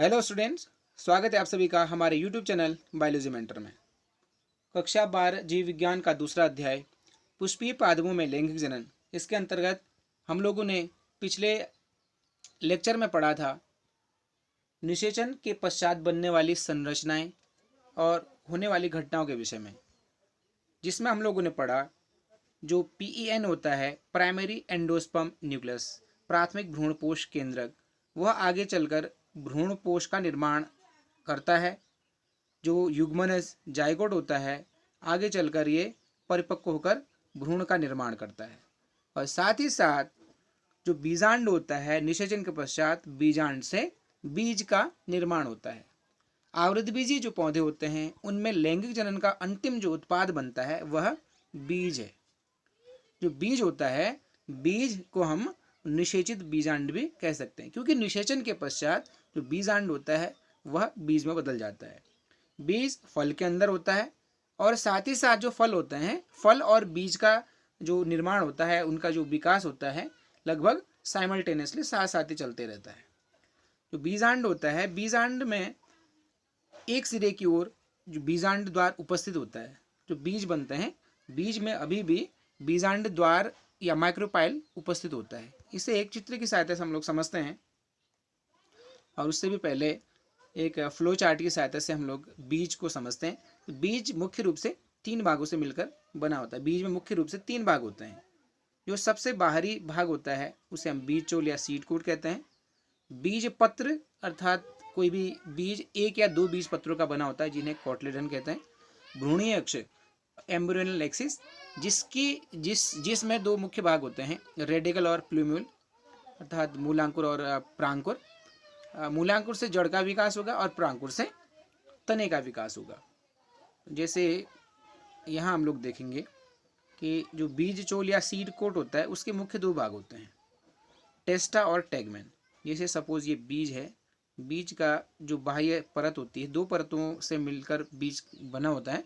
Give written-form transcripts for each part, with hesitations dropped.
Hello students, स्वागत है आप सभी का हमारे यूट्यूब चैनल बायोलॉजी मेंटर में। कक्षा 12 जीव विज्ञान का दूसरा अध्याय पुष्पीय पादपों में लैंगिक जनन, इसके अंतर्गत हम लोगों ने पिछले लेक्चर में पढ़ा था निषेचन के पश्चात बनने वाली संरचनाएं और होने वाली घटनाओं के विषय में, जिसमें हम लोगों ने पढ़ा जो PEN होता है, प्राइमरी एंडोस्पर्म न्यूक्लियस, प्राथमिक भ्रूणपोष केंद्रक, वह आगे चलकर भ्रूणपोष का निर्माण करता है। जो युग्मनज जाइगोट होता है, आगे चलकर ये परिपक्व होकर भ्रूण का निर्माण करता है। और साथ ही साथ जो बीजांड होता है, निषेचन के पश्चात बीजांड से बीज का निर्माण होता है। आवृतबीजी जो पौधे होते हैं उनमें लैंगिक जनन का अंतिम जो उत्पाद बनता है वह बीज है। जो बीज होता है, बीज को हम निषेचित बीजांड भी कह सकते हैं, क्योंकि निषेचन के पश्चात जो बीजांड होता है वह बीज में बदल जाता है। बीज फल के अंदर होता है और साथ ही साथ जो फल होते हैं, फल और बीज का जो निर्माण होता है, उनका जो विकास होता है लगभग साइमल्टेनियसली साथ साथ ही चलते रहता है। जो बीजांड होता है, बीजांड में एक सिरे की ओर जो बीजांड द्वार उपस्थित होता है, जो बीज बनते हैं, बीज में अभी भी बीजांड द्वार या माइक्रोपाइल उपस्थित होता है। इसे एक चित्र की सहायता से हम लोग समझते हैं, और उससे भी पहले एक फ्लो चार्ट की सहायता से हम लोग बीज को समझते हैं। बीज मुख्य रूप से 3 भागों से मिलकर बना होता है। बीज में मुख्य रूप से 3 भाग होते हैं। जो सबसे बाहरी भाग होता है उसे हम बीज चोल या सीड कोट कहते हैं। बीज पत्र अर्थात कोई भी बीज 1 या 2 बीज पत्रों का बना होता है, जिन्हें कोटलेडन कहते हैं। भ्रूणीय अक्ष एम्ब्रियोनल एक्सिस, जिसमें 2 मुख्य भाग होते हैं, रेडिकल और प्लूम्यूल अर्थात मूलांकुर और प्रांकुर। मूलांकुर से जड़ का विकास होगा और प्रांकुर से तने का विकास होगा। जैसे यहाँ हम लोग देखेंगे कि जो बीज चोल या सीड कोट होता है उसके मुख्य 2 भाग होते हैं, टेस्टा और टैगमेन। जैसे सपोज ये बीज है, बीज का जो बाह्य परत होती है, 2 परतों से मिलकर बीज बना होता है।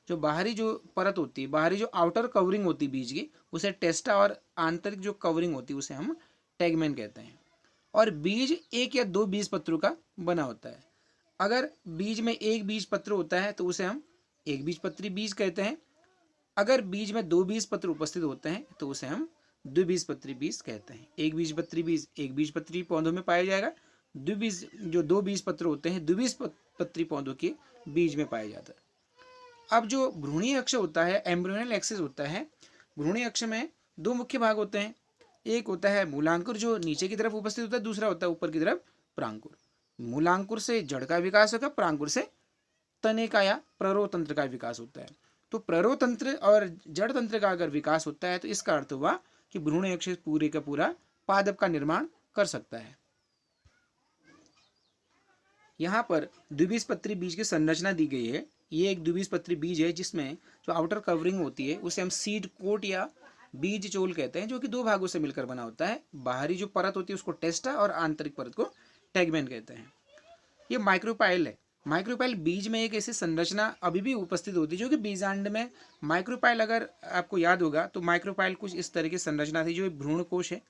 जो बाहरी जो परत होती है, बाहरी जो आउटर कवरिंग होती है बीज की, उसे टेस्टा, और आंतरिक जो कवरिंग होती है उसे हम टैगमेन कहते हैं। और बीज 1 या 2 बीज पत्रों का बना होता है। अगर बीज में 1 बीज पत्र होता है तो उसे हम एक बीजपत्री बीज कहते हैं। अगर बीज में 2 बीज पत्र उपस्थित होते हैं तो उसे हम द्विबीजपत्री बीज कहते हैं। एक बीजपत्री बीज एक बीजपत्री पौधों में पाया जाएगा। जो 2 बीज पत्र होते हैं द्विबीजपत्री पौधों के बीज में पाया जाता है। अब जो भ्रूणीय अक्ष होता है, एम्ब्रियोनल एक्सिस होता है, भ्रूणीय अक्ष में 2 मुख्य भाग होते हैं। एक होता है मूलांकुर जो नीचे की तरफ उपस्थित होता है, दूसरा होता है ऊपर की तरफ प्रांकुर। मूलांकुर से जड़ का विकास होगा, प्रांकुर से तने का या प्ररोतंत्र का विकास होता है। तो प्ररोतंत्र और जड़ तंत्र का अगर विकास होता है तो इसका अर्थ हुआ कि भ्रूण अक्ष पूरे का पूरा पादप का निर्माण कर सकता है। यहाँ पर द्विबीजपत्री बीज की संरचना दी गई है। ये एक द्विबीजपत्री बीज है जिसमें जो आउटर कवरिंग होती है उसे हम सीड कोट या बीज चोल कहते हैं, जो कि 2 भागों से मिलकर बना होता है। बाहरी जो परत होती है उसको टेस्टा और आंतरिक परत को टैगमेन कहते हैं। ये माइक्रोपाइल है। माइक्रोपाइल बीज में एक ऐसी संरचना अभी भी उपस्थित होती है जो कि बीजांड में माइक्रोपाइल, अगर आपको याद होगा तो माइक्रोपाइल कुछ इस तरह की संरचना थी। जो भ्रूण कोश है,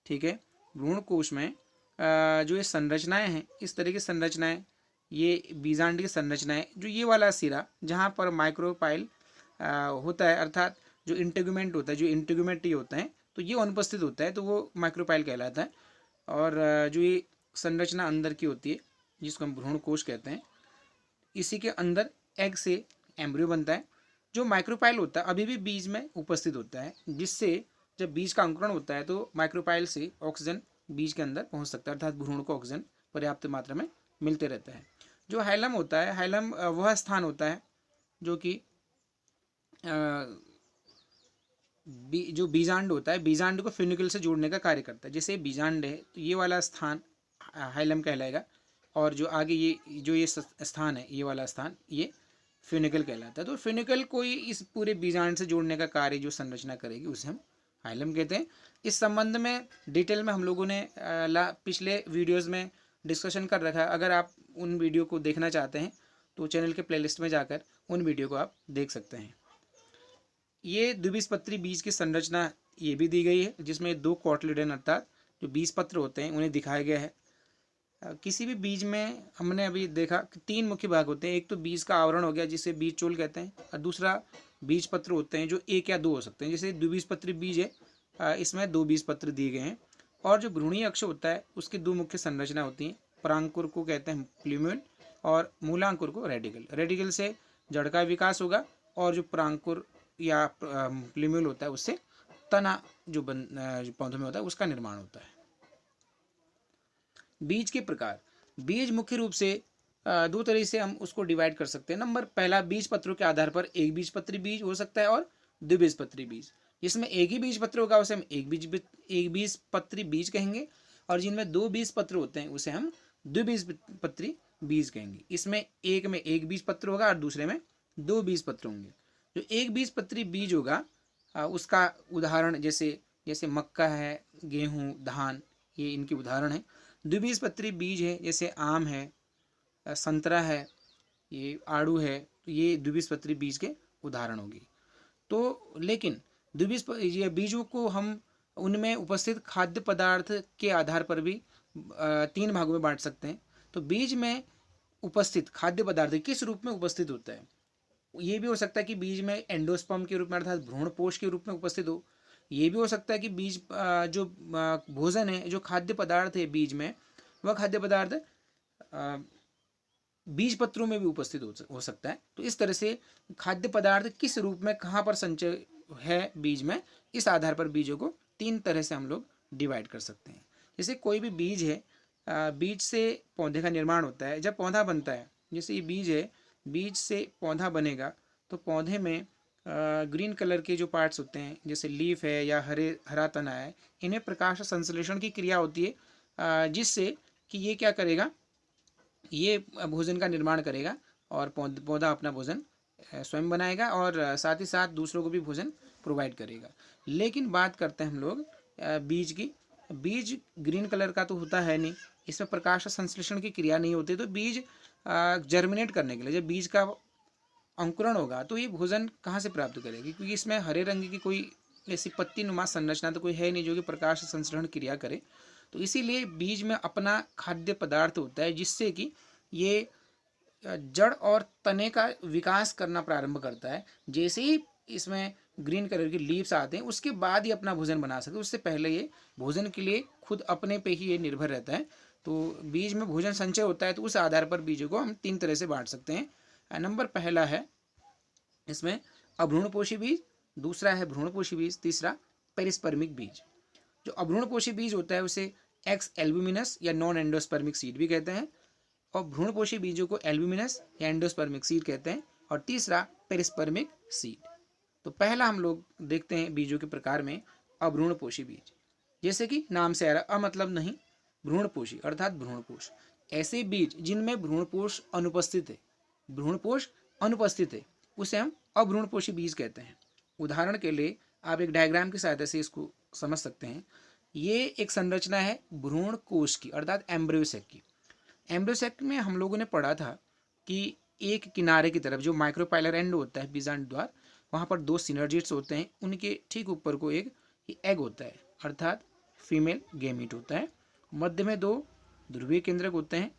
ठीक है, भ्रूण कोश में जो ये संरचनाएं हैं, इस तरह की संरचनाएं, ये बीजांड की संरचनाएं, जो ये वाला सिरा जहाँ पर माइक्रोपाइल होता है, अर्थात जो इंटेगुमेंट होता है, जो इंटेगुमेंटी होता है, तो ये अनुपस्थित होता है तो वो माइक्रोपाइल कहलाता है। और जो ये संरचना अंदर की होती है जिसको हम भ्रूण कोश कहते हैं, इसी के अंदर एग से एम्ब्रियो बनता है। जो माइक्रोपाइल होता है अभी भी बीज में उपस्थित होता है, जिससे जब बीज का अंकुरण होता है तो माइक्रोपाइल से ऑक्सीजन बीज के अंदर पहुंच सकता है, अर्थात भ्रूण को ऑक्सीजन पर्याप्त मात्रा में मिलते रहता है। जो हाइलम होता है, हाइलम वह स्थान होता है जो कि जो बीजांड होता है, बीजांड को फ्यूनिकल से जोड़ने का कार्य करता है। जैसे बीजांड है तो ये वाला स्थान हाइलम कहलाएगा, और जो आगे ये स्थान है, ये वाला स्थान, ये फ्यूनिकल कहलाता है। तो फ्यूनिकल को ही इस पूरे बीजांड से जोड़ने का कार्य जो संरचना करेगी उसे हम हाइलम कहते हैं। इस संबंध में डिटेल में हम लोगों ने पिछले वीडियोज़ में डिस्कशन कर रखा है। अगर आप उन वीडियो को देखना चाहते हैं तो चैनल के प्लेलिस्ट में जाकर उन वीडियो को आप देख सकते हैं। ये द्विबीजपत्री बीज की संरचना ये भी दी गई है, जिसमें 2 कोटलीडन अर्थात जो बीज पत्र होते हैं उन्हें दिखाया गया है। किसी भी बीज में हमने अभी देखा कि 3 मुख्य भाग होते हैं। एक तो बीज का आवरण हो गया जिसे बीज चोल कहते हैं, और दूसरा बीज पत्र होते हैं जो 1 या 2 हो सकते हैं। जैसे द्विबीजपत्री बीज है, इसमें 2 बीज पत्र दिए गए हैं। और जो भ्रूणीय अक्ष होता है उसकी 2 मुख्य संरचना होती हैं। परांकुर को कहते हैं प्लूम्यूल और मूलांकुर को रेडिकल। रेडिकल से जड़ का विकास होगा और जो परांकुर या प्लूम्यूल होता है उससे तना जो पौधों में होता है उसका निर्माण होता है। बीज के प्रकार। बीज मुख्य रूप से 2 तरह से हम उसको डिवाइड कर सकते हैं। नंबर पहला, बीज पत्रों के आधार पर एक बीजपत्री बीज हो सकता है और द्विबीजपत्री बीज। जिसमें एक ही बीज पत्र होगा उसे हम एक बीजपत्री बीज कहेंगे, और जिनमें 2 बीज पत्र होते हैं उसे हम द्विबीजपत्री बीज कहेंगे। इसमें एक में एक बीज पत्र होगा और दूसरे में 2 बीज पत्र होंगे। जो एक बीजपत्री बीज होगा उसका उदाहरण जैसे मक्का है, गेहूँ, धान, ये इनके उदाहरण हैं। द्विबीजपत्री बीज है जैसे आम है, संतरा है, ये आड़ू है, तो ये द्विबीजपत्री बीज के उदाहरण होंगे। तो लेकिन ये बीजों को हम उनमें उपस्थित खाद्य पदार्थ के आधार पर भी 3 भागों में बांट सकते हैं। तो बीज में उपस्थित खाद्य पदार्थ किस रूप में उपस्थित होता है? ये भी हो सकता है कि बीज में एंडोस्पर्म के रूप में अर्थात भ्रूणपोष के रूप में उपस्थित हो। ये भी हो सकता है कि बीज जो भोजन है, जो खाद्य पदार्थ है बीज में, वह खाद्य पदार्थ बीज पत्रों में भी उपस्थित हो सकता है। तो इस तरह से खाद्य पदार्थ किस रूप में कहाँ पर संचय है बीज में, इस आधार पर बीजों को 3 तरह से हम लोग डिवाइड कर सकते हैं। जैसे कोई भी बीज है, बीज से पौधे का निर्माण होता है। जब पौधा बनता है, जैसे ये बीज है, बीज से पौधा बनेगा तो पौधे में ग्रीन कलर के जो पार्ट्स होते हैं जैसे लीफ है या हरा तना है, इन्हें प्रकाश संश्लेषण की क्रिया होती है, जिससे कि ये क्या करेगा, ये भोजन का निर्माण करेगा और पौधा अपना भोजन स्वयं बनाएगा और साथ ही साथ दूसरों को भी भोजन प्रोवाइड करेगा। लेकिन बात करते हैं हम लोग बीज की। बीज ग्रीन कलर का तो होता है नहीं, इसमें प्रकाश संश्लेषण की क्रिया नहीं होती। तो बीज जर्मिनेट करने के लिए जब बीज का अंकुरण होगा तो ये भोजन कहाँ से प्राप्त करेगी, क्योंकि इसमें हरे रंग की कोई ऐसी पत्ती नुमा संरचना तो कोई है नहीं जो कि प्रकाश संश्लेषण क्रिया करे। तो इसीलिए बीज में अपना खाद्य पदार्थ होता है जिससे कि ये जड़ और तने का विकास करना प्रारंभ करता है। जैसे ही इसमें ग्रीन कलर के लीव्स आते हैं उसके बाद ही अपना भोजन बना सकते, उससे पहले ये भोजन के लिए खुद अपने पे ही ये निर्भर रहता है। तो बीज में भोजन संचय होता है, तो उस आधार पर बीजों को हम 3 तरह से बांट सकते हैं। नंबर पहला है इसमें अभ्रूणपोषी बीज, दूसरा है भ्रूणपोषी बीज, तीसरा पेरिस्पर्मिक बीज। जो अभ्रूणपोषी बीज होता है उसे एक्स एल्ब्यूमिनस या नॉन एंडोस्पर्मिक सीड भी कहते हैं, और भ्रूणपोषी बीजों को एल्ब्यूमिनस या एंडोस्पर्मिक सीड कहते हैं, और तीसरा पेरिस्पर्मिक सीड। तो पहला हम लोग देखते हैं बीजों के प्रकार में अभ्रूणपोषी बीज। जैसे कि नाम से आ रहा, मतलब नहीं, भ्रूणपोषी अर्थात भ्रूणपोष। ऐसे बीज जिनमें भ्रूणपोष अनुपस्थित है, भ्रूणपोष अनुपस्थित है, उसे हम अभ्रूणपोषी बीज कहते हैं। उदाहरण के लिए आप एक डायग्राम की सहायता से इसको समझ सकते हैं। ये एक संरचना है भ्रूण कोश की अर्थात एम्ब्रियोसेक की। एम्ब्रियोसेक में हम लोगों ने पढ़ा था कि एक किनारे की तरफ जो माइक्रोपाइलर एंड होता है, बीजांड द्वार, वहाँ पर 2 सिनर्जिड्स होते हैं, उनके ठीक ऊपर को एक एग होता है अर्थात फीमेल गैमीट होता है। मध्य में 2 ध्रुवीय केंद्रक होते हैं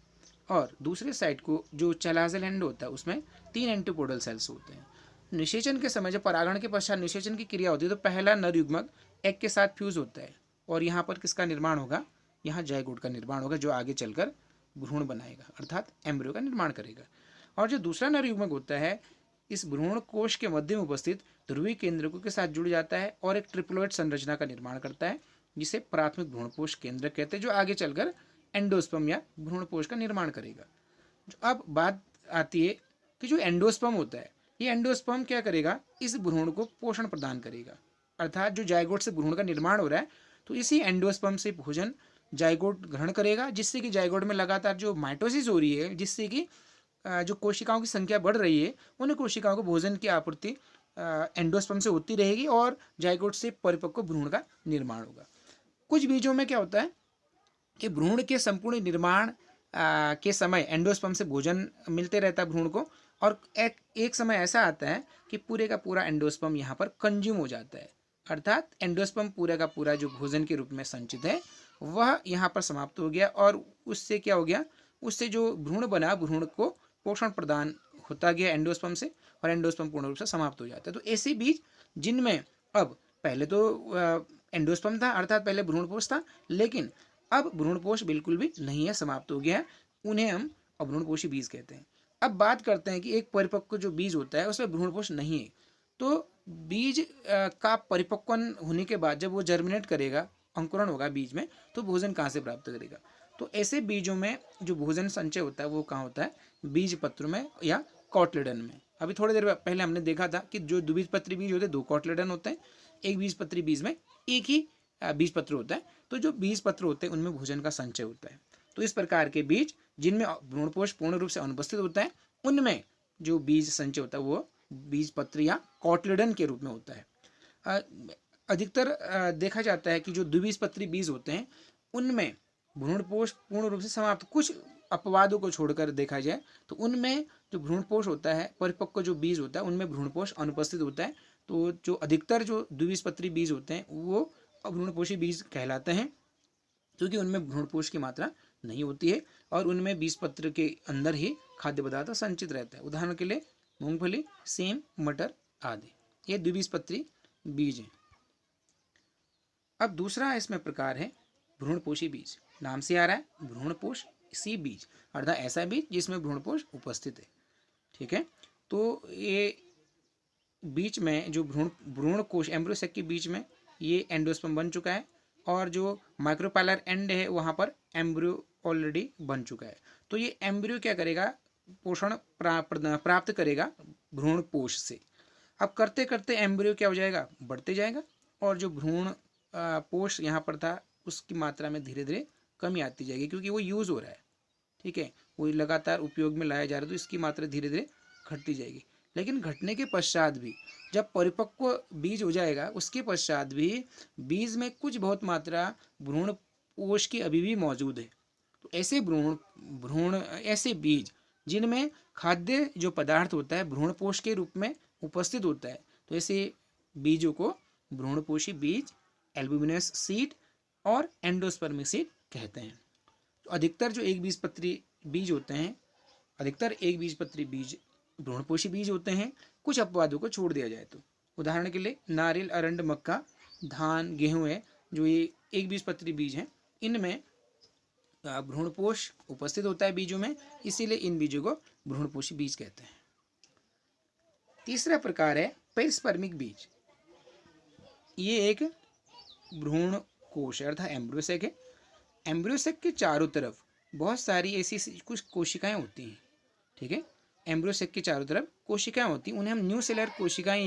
और दूसरे साइड को जो चलाजल एंड होता है उसमें 3 एंटीपोडल सेल्स होते हैं। निषेचन के समय जब परागण के पश्चात निषेचन की क्रिया होती है तो पहला नर युग्मक एग के साथ फ्यूज होता है और यहाँ पर किसका निर्माण होगा, यहाँ जायगोट का निर्माण होगा जो आगे चलकर भ्रूण बनाएगा अर्थात एम्ब्रियो का निर्माण करेगा। और जो दूसरा नर युग्मक होता है इस भ्रूण कोश के मध्य में उपस्थित ध्रुवीय केंद्रकों के साथ जुड़ जाता है और एक ट्रिप्लोइड संरचना का निर्माण करता है जिसे प्राथमिक भ्रूणपोष केंद्रक कहते हैं, जो आगे चलकर एंडोस्पर्म या भ्रूणपोष का निर्माण करेगा। अब बात आती है कि जो एंडोस्पर्म होता है, ये एंडोस्पर्म क्या करेगा, इस भ्रूण को पोषण प्रदान करेगा अर्थात जो जायगोट से भ्रूण का निर्माण हो रहा है तो इसी एंडोस्पर्म से भोजन जायगोट ग्रहण करेगा, जिससे कि जायगोट में लगातार जो माइटोसिस हो रही है, जिससे कि जो कोशिकाओं की संख्या बढ़ रही है, उन कोशिकाओं को भोजन की आपूर्ति एंडोस्पर्म से होती रहेगी और जायगोट से परिपक्व भ्रूण का निर्माण होगा। कुछ बीजों में क्या होता है कि भ्रूण के संपूर्ण निर्माण के समय एंडोस्पर्म से भोजन मिलते रहता है भ्रूण को, और एक समय ऐसा आता है कि पूरे का पूरा एंडोस्पर्म यहाँ पर कंज्यूम हो जाता है अर्थात एंडोस्पर्म पूरा का पूरा जो भोजन के रूप में संचित है वह यहाँ पर समाप्त हो गया और उससे क्या हो गया, उससे जो भ्रूण बना, भ्रूण को पोषण प्रदान होता गया एंडोस्पर्म से, और एंडोस्पर्म पूर्ण रूप से समाप्त हो जाता है। तो ऐसे बीज जिनमें अब पहले तो एंडोस्पर्म था, अर्थात पहले भ्रूणपोष था, लेकिन अब भ्रूणपोष बिल्कुल भी नहीं है, समाप्त हो गया है, उन्हें हम अभ्रूणपोषी बीज कहते हैं। अब बात करते हैं कि एक परिपक्व जो बीज होता है उसमें भ्रूणपोष नहीं है, तो बीज का परिपक्वन होने के बाद जब वो जर्मिनेट करेगा, अंकुरण होगा बीज में, तो भोजन कहाँ से प्राप्त करेगा? तो ऐसे बीजों में जो भोजन संचय होता है वो कहाँ होता है? बीज पत्र में या कॉटलेडन में। अभी थोड़ी देर पहले हमने देखा था कि जो द्विबीजपत्री बीज होते हैं 2 कॉटलेडन होते हैं, एक बीजपत्री बीज में एक ही बीज पत्र होता है। तो जो बीज पत्र होते हैं उनमें भोजन का संचय होता है। तो इस प्रकार के बीज जिनमें भ्रूणपोष पूर्ण रूप से अनुपस्थित होता है, उनमें जो बीज संचय होता है वो बीज पत्र या कॉटलेडन के रूप में होता है। अधिकतर देखा जाता है कि जो द्विबीजपत्री बीज होते हैं उनमें भ्रूणपोष पूर्ण रूप से समाप्त, कुछ अपवादों को छोड़कर देखा जाए तो उनमें जो भ्रूणपोष होता है, परिपक्व जो बीज होता है, उनमें भ्रूणपोष अनुपस्थित होता है। तो जो अधिकतर जो द्विबीजपत्री बीज होते हैं वो अभ्रूणपोषी बीज कहलाते हैं, क्योंकि उनमें भ्रूणपोष की मात्रा नहीं होती है और उनमें बीज पत्र के अंदर ही खाद्य पदार्थ संचित रहता है। उदाहरण के लिए मूंगफली, सेम, मटर आदि, ये द्विबीजपत्री बीज हैं। अब दूसरा इसमें प्रकार है भ्रूणपोषी बीज। नाम से आ रहा है भ्रूणपोषी बीज, अर्थात ऐसा बीज जिसमें भ्रूणपोष उपस्थित है। ठीक है, तो ये बीच में जो भ्रूण कोश एम्ब्रियोसेक के बीच में ये एंडोस्पर्म बन चुका है, और जो माइक्रोपाइलर एंड है वहाँ पर एम्ब्रियो ऑलरेडी बन चुका है। तो ये एम्ब्रियो क्या करेगा? पोषण प्राप्त करेगा भ्रूणपोष से। अब करते करते एम्ब्रियो क्या हो जाएगा? बढ़ते जाएगा, और जो भ्रूण पोष यहाँ पर था उसकी मात्रा में धीरे धीरे कमी आती जाएगी, क्योंकि वो यूज़ हो रहा है। ठीक है, वो लगातार उपयोग में लाया जा रहा है, तो इसकी मात्रा धीरे धीरे घटती जाएगी। लेकिन घटने के पश्चात भी जब परिपक्व बीज हो जाएगा उसके पश्चात भी बीज में कुछ बहुत मात्रा भ्रूणपोष की अभी भी मौजूद है। तो ऐसे भ्रूण ऐसे बीज जिनमें खाद्य जो पदार्थ होता है भ्रूणपोष के रूप में उपस्थित होता है, तो ऐसे बीजों को भ्रूणपोषी बीज, एल्बुमिनस सीड और एंडोस्पर्मिक सीड कहते हैं। तो अधिकतर जो एक बीजपत्री बीज होते हैं, अधिकतर एक बीजपत्री बीज भ्रूणपोषी बीज होते हैं, कुछ अपवादों को छोड़ दिया जाए तो। उदाहरण के लिए नारियल, अरंड, मक्का, धान, गेहूं है, जो ये एक बीजपत्री बीज हैं, इनमें भ्रूणपोष उपस्थित होता है बीजों में, इसीलिए इन बीजों को भ्रूणपोषी बीज कहते हैं। तीसरा प्रकार है पेरिस्पर्मिक बीज। ये एक भ्रूण कोश है, अर्थात एम्ब्रियोसेक है। एम्ब्रियोसेक के चारों तरफ बहुत सारी ऐसी कुछ कोशिकाएं होती हैं। ठीक है, एम्ब्रियोसेक के चारों तरफ कोशिकाएं होती हैं, उन्हें हम न्यूसेलर कोशिकाएं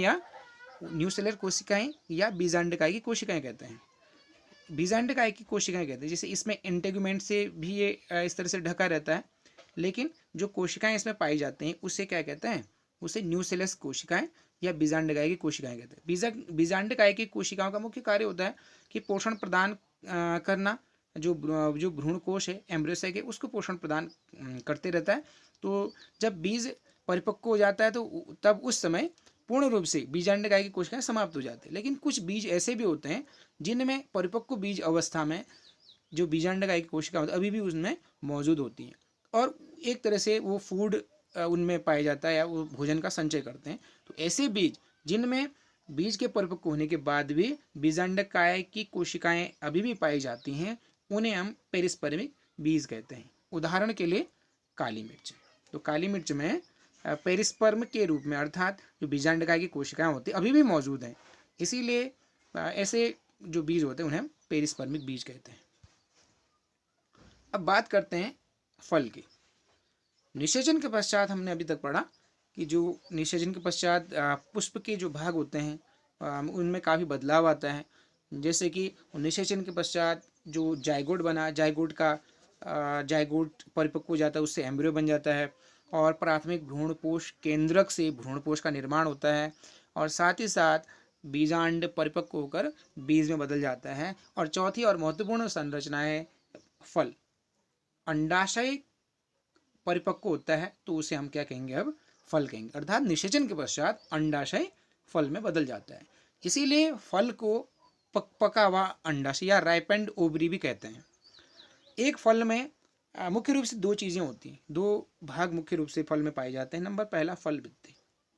या बीजांडकाय की कोशिकाएं कहते हैं। बीजांडकाय की कोशिकाएं कहते हैं, जैसे इसमें इंटेगुमेंट से भी ये इस तरह से ढका रहता है, लेकिन जो कोशिकाएं इसमें पाई जाती हैं उसे क्या कहते हैं? उसे न्यूसेलस कोशिकाएं या बीजांडकाय की कोशिकाएं कहते हैं। बीजांडकाय की कोशिकाओं का मुख्य कार्य होता है कि पोषण प्रदान करना, जो भ्रूण कोश है, एम्ब्रियोसेक है, उसको पोषण प्रदान करते रहता है। तो जब बीज परिपक्व हो जाता है तो तब उस समय पूर्ण रूप से बीजांडकाय की कोशिकाएं समाप्त हो जाती है। लेकिन कुछ बीज ऐसे भी होते हैं जिनमें परिपक्व बीज अवस्था में जो बीजांडकाय की कोशिका होती है अभी भी उसमें मौजूद होती हैं, और एक तरह से वो फूड उनमें पाया जाता है या वो भोजन का संचय करते हैं। तो ऐसे बीज जिनमें बीज के परिपक्व होने के बाद भी बीजांडकाय की कोशिकाएं अभी भी पाई जाती हैं, उन्हें हम पेरिस्पर्मिक बीज कहते हैं। उदाहरण के लिए काली मिर्च। तो काली मिर्च में पेरिस्पर्म के रूप में, अर्थात जो बीजांडकाय की कोशिकाएं होती हैं अभी भी मौजूद हैं, इसीलिए ऐसे जो बीज होते हैं उन्हें हम पेरिस्पर्मिक बीज कहते हैं। अब बात करते हैं फल की। निषेचन के पश्चात हमने अभी तक पढ़ा कि जो निषेचन के पश्चात पुष्प के जो भाग होते हैं उनमें काफ़ी बदलाव आता है। जैसे कि निषेचन के पश्चात जो जायगोट बना, जायगोट परिपक्व हो जाता है, उससे एम्ब्रियो बन जाता है, और प्राथमिक भ्रूणपोष केंद्रक से भ्रूणपोष का निर्माण होता है, और साथ ही साथ बीजांड परिपक्व होकर बीज में बदल जाता है। और चौथी और महत्वपूर्ण संरचना है फल। अंडाशय परिपक्व होता है तो उसे हम क्या कहेंगे? अब फल कहेंगे, अर्थात निषेचन के पश्चात अंडाशय फल में बदल जाता है। इसीलिए फल को पका हुआ अंडाशय या राइपेंड ओवरी भी कहते हैं। एक फल में मुख्य रूप से दो चीज़ें होती हैं, दो भाग मुख्य रूप से फल में पाए जाते हैं। नंबर पहला फल वित्ती,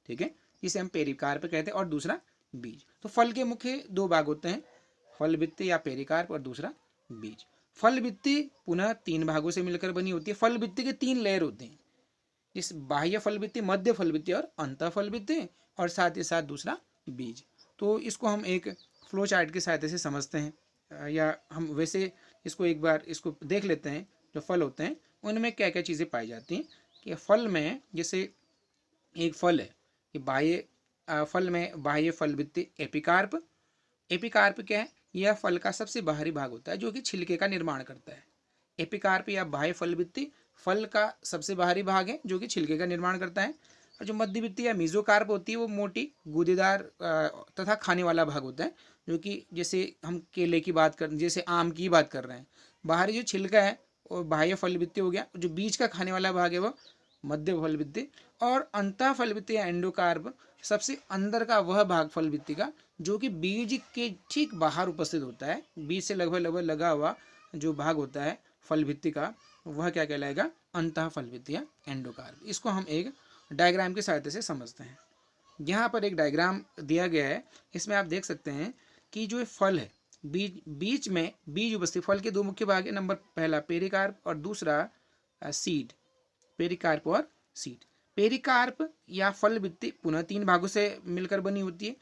ठीक है, जिसे हम पेरिकार्प कहते हैं, और दूसरा बीज। तो फल के मुख्य दो भाग होते हैं, फल वित्ती या पेरिकार्प और दूसरा बीज। फल वित्ती पुनः तीन भागों से मिलकर बनी होती है। फल वित्ती के तीन लेयर होते हैं, इस बाह्य फल वित्ती, मध्य फल वित्ती और अंतः फल वित्ती, और साथ ही साथ दूसरा बीज। तो इसको हम एक फ्लो चार्ट की सहायता से समझते हैं, या हम वैसे इसको एक बार इसको देख लेते हैं। जो फल होते हैं उनमें क्या क्या चीज़ें पाई जाती हैं कि फल में, जैसे एक फल है कि बाह्य फल में बाह्य फल वित्ती एपिकार्प। एपिकार्प क्या है? यह फल का सबसे बाहरी भाग होता है जो कि छिलके का निर्माण करता है। एपिकार्प या बाह्य फल वित्ती फल का सबसे बाहरी भाग है जो कि छिलके का निर्माण करता है। और जो मध्य वित्ती या मीजोकार्प होती है वो मोटी गूदेदार तथा खाने वाला भाग होता है, जो कि जैसे हम केले की बात कर, जैसे आम की बात कर रहे हैं, बाहरी जो छिलका है वो बाह्य फल वित्ती हो गया। जो बीज का खाने वाला भाग है वो मध्य फल वित्ती। और अंतः फल वित्ती या एंडोकार्प सबसे अंदर का वह भाग फल वित्ती का जो कि बीज के ठीक बाहर उपस्थित होता है। बीज से लगभग लगभग लगा हुआ जो भाग होता है फल भित्ति का, वह क्या कहलाएगा? अंतः फल भित्ति या एंडोकार्प। इसको हम एक डायग्राम की सहायता से समझते हैं। यहाँ पर एक डायग्राम दिया गया है, इसमें आप देख सकते हैं कि जो फल है, बीच में बीज उपस्थित। फल के दो मुख्य भाग है, नंबर पहला पेरिकार्प और दूसरा सीड। पेरिकार्प और सीड। पेरिकार्प या फल भित्ति पुनः तीन भागों से मिलकर बनी होती है।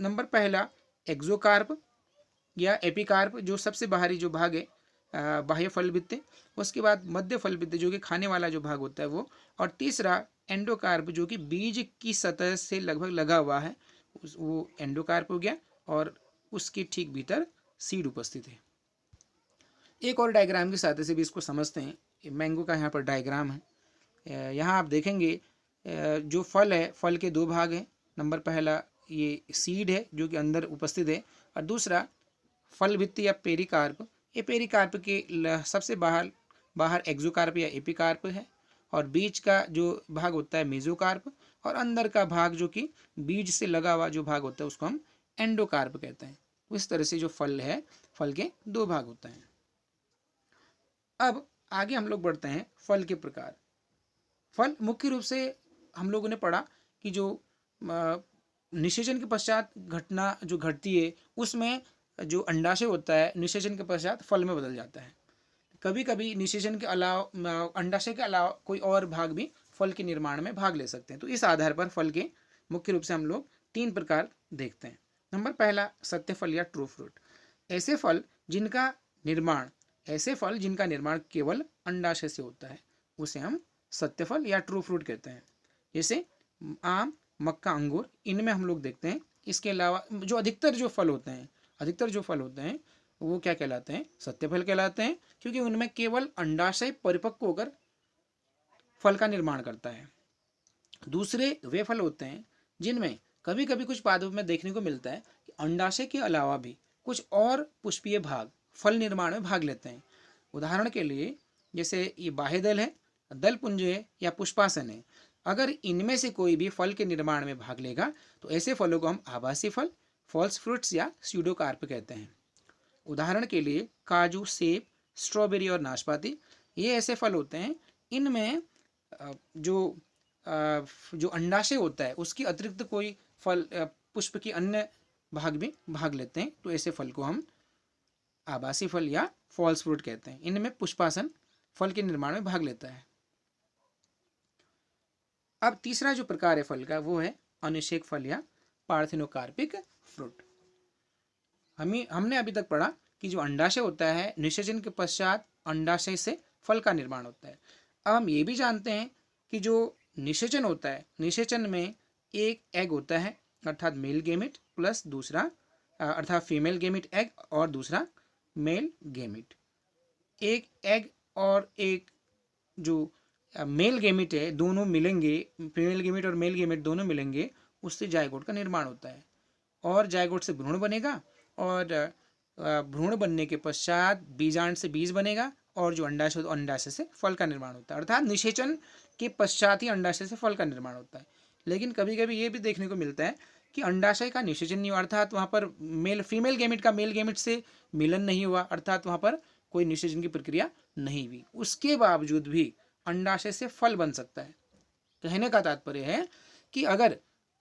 नंबर पहला एक्सोकार्प या एपिकार्प, जो सबसे बाहरी जो भाग है बाह्य फल भित्ति। उसके बाद मध्य फल भित्ति जो कि खाने वाला जो भाग होता है वो। और तीसरा एंडोकार्प जो कि बीज की सतह से लगभग लगा हुआ है, वो एंडोकार्प हो गया। और उसके ठीक भीतर सीड उपस्थित है। एक और डायग्राम की सहायता से भी इसको समझते हैं। मैंगो का यहाँ पर डायग्राम है। यहाँ आप देखेंगे जो फल है, फल के दो भाग हैं। नंबर पहला ये सीड है जो कि अंदर उपस्थित है, और दूसरा फल भित्ति या पेरिकार्प। ये पेरिकार्प के सबसे बाहर एक्सोकार्प या एपिकार्प है, और बीज का जो भाग होता है मेसोकार्प, और अंदर का भाग जो कि बीज से लगा हुआ जो भाग होता है उसको हम एंडोकार्प कहते हैं। इस तरह से जो फल है, फल के दो भाग होते हैं। अब आगे हम लोग बढ़ते हैं फल के प्रकार। फल मुख्य रूप से हम लोगों ने पढ़ा कि जो निषेचन के पश्चात घटना जो घटती है उसमें जो अंडाशय होता है निषेचन के पश्चात फल में बदल जाता है। कभी कभी निषेचन के अलावा, अंडाशय के अलावा कोई और भाग भी फल के निर्माण में भाग ले सकते हैं। तो इस आधार पर फल के मुख्य रूप से हम लोग तीन प्रकार देखते हैं। नंबर पहला सत्य फल या ट्रू फ्रूट। ऐसे फल जिनका निर्माण केवल अंडाशय से होता है उसे हम सत्य फल या ट्रू फ्रूट कहते हैं। जैसे आम, मक्का, अंगूर, इनमें हम लोग देखते हैं। इसके अलावा जो अधिकतर जो फल होते हैं वो क्या कहलाते हैं? सत्य फल कहलाते हैं, क्योंकि उनमें केवल अंडाशय परिपक्व होकर फल का निर्माण करता है। दूसरे वे फल होते हैं जिनमें कभी कभी कुछ पादपों में देखने को मिलता है कि अंडाशय के अलावा भी कुछ और पुष्पीय भाग फल निर्माण में भाग लेते हैं। उदाहरण के लिए जैसे ये बाह्य दल है, दल पुंज है या पुष्पासन है। अगर इनमें से कोई भी फल के निर्माण में भाग लेगा तो ऐसे फलों को हम आभासी फल, फॉल्स फ्रूट्स या स्यूडोकार्प कहते हैं। उदाहरण के लिए काजू, सेब, स्ट्रॉबेरी और नाशपाती, ये ऐसे फल होते हैं इनमें जो अंडाशय होता है उसकी अतिरिक्त कोई फल पुष्प की अन्य भाग भी भाग लेते हैं। तो ऐसे फल को हम आभासी फल या फॉल्स फ्रूट कहते हैं। इनमें पुष्पासन फल के निर्माण में भाग लेता है। अब तीसरा जो प्रकार है फल का वो है अनिषेक फल या पार्थिनोकार्पिक फ्रूट। हमने अभी तक पढ़ा कि जो अंडाशय होता है निषेचन के पश्चात अंडाशय से फल का निर्माण होता है। अब हम ये भी जानते हैं कि जो निषेचन होता है, निषेचन में एक एग होता है अर्थात मेल गेमिट प्लस दूसरा अर्थात फीमेल गेमिट एग और दूसरा मेल गेमिट। एक एग और एक जो मेल गेमिट है दोनों मिलेंगे, फीमेल गेमिट और मेल गेमिट दोनों मिलेंगे, उससे जायगोट का निर्माण होता है। और जायगोट से भ्रूण बनेगा, और भ्रूण बनने के पश्चात बीजांड से बीज बनेगा, और जो अंडाशय, अंडाशय से फल का निर्माण होता है। अर्थात निषेचन के पश्चात ही अंडाशय से फल का निर्माण होता है। लेकिन कभी कभी ये भी देखने को मिलता है कि अंडाशय का निषेचन नहीं हुआ, अर्थात वहाँ पर फीमेल गेमिट का मेल गेमिट से मिलन नहीं हुआ, अर्थात वहाँ पर कोई निषेचन की प्रक्रिया नहीं हुई, उसके बावजूद भी अंडाशय से फल बन सकता है। कहने का तात्पर्य है कि अगर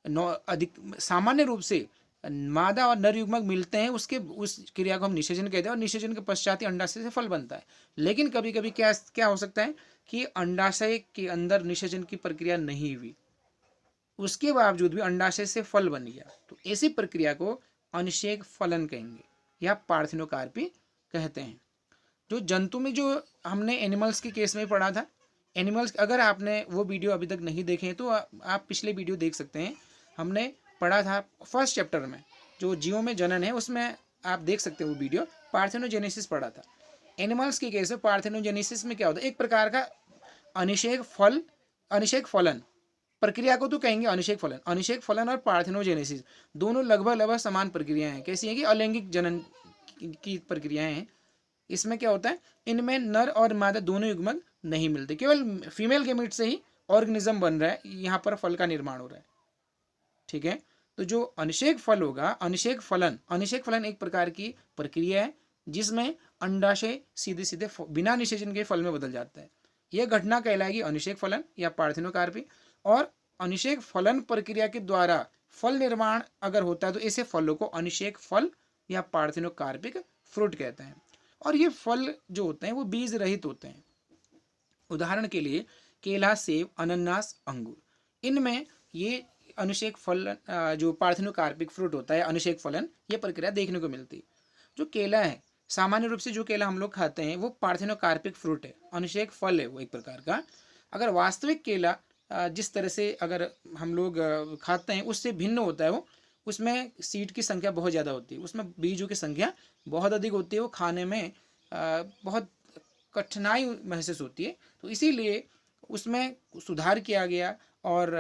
अधिक सामान्य रूप से मादा और नर युग्मक मिलते हैं, उसके उस क्रिया को हम निषेचन कहते हैं, और निषेचन के पश्चात ही अंडाशय से फल बनता है। लेकिन कभी कभी क्या क्या हो सकता है कि अंडाशय के अंदर निषेचन की प्रक्रिया नहीं हुई, उसके बावजूद भी अंडाशय से फल बन गया, तो ऐसी प्रक्रिया को अनिषेक फलन कहेंगे या पार्थिनोकार्पी कहते हैं। जो जंतु में जो हमने एनिमल्स के केस में पढ़ा था, एनिमल्स, अगर आपने वो वीडियो अभी तक नहीं देखे हैं तो आप पिछले वीडियो देख सकते हैं। हमने पढ़ा था फर्स्ट चैप्टर में जो जीवों में जनन है, उसमें आप देख सकते हैं वो वीडियो, पार्थेनोजेनेसिस पढ़ा था। एनिमल्स के केस में पार्थेनोजेनेसिस में क्या होता है, एक प्रकार का अनिषेक फलन प्रक्रिया को तो कहेंगे अनिषेक फलन और पार्थेनोजेनेसिस दोनों लगभग समान प्रक्रियाएं हैं। कैसी है कि अलैंगिक जनन की प्रक्रियाएं हैं। इसमें क्या होता है, इनमें नर और मादा दोनों युग्मक नहीं मिलते, केवल फीमेल गेमीट से ही ऑर्गेनिज्म बन रहा है, यहाँ पर फल का निर्माण हो रहा है। ठीक है, तो जो अनिषेक फल होगा, अनिषेक फलन एक प्रकार की प्रक्रिया है जिसमें अंडाशय सीधे सीधे बिना निषेचन के फल में बदल जाता है। यह घटना कहलाएगी अनिषेक फलन या पार्थिनोकार्पी। और अनिषेक फलन प्रक्रिया के द्वारा फल निर्माण अगर होता है तो ऐसे फलों को अनिषेक फल या पार्थिनोकार्पिक फ्रूट कहते हैं। और ये फल जो होते हैं वो बीज रहित होते हैं। उदाहरण के लिए केला, सेब, अनानास, अंगूर, इनमें ये अनिषेक फल जो पार्थिनोकार्पिक फ्रूट होता है, अनिषेक फलन, ये प्रक्रिया देखने को मिलती है। जो केला है, सामान्य रूप से जो केला हम लोग खाते हैं वो पार्थिनोकार्पिक फ्रूट है, अनिषेक फल है वो एक प्रकार का। अगर वास्तविक केला जिस तरह से अगर हम लोग खाते हैं उससे भिन्न होता है वो, उसमें सीड की संख्या बहुत ज़्यादा होती है, उसमें बीजों की संख्या बहुत अधिक होती है, वो खाने में बहुत कठिनाई महसूस होती है। तो इसीलिए उसमें सुधार किया गया और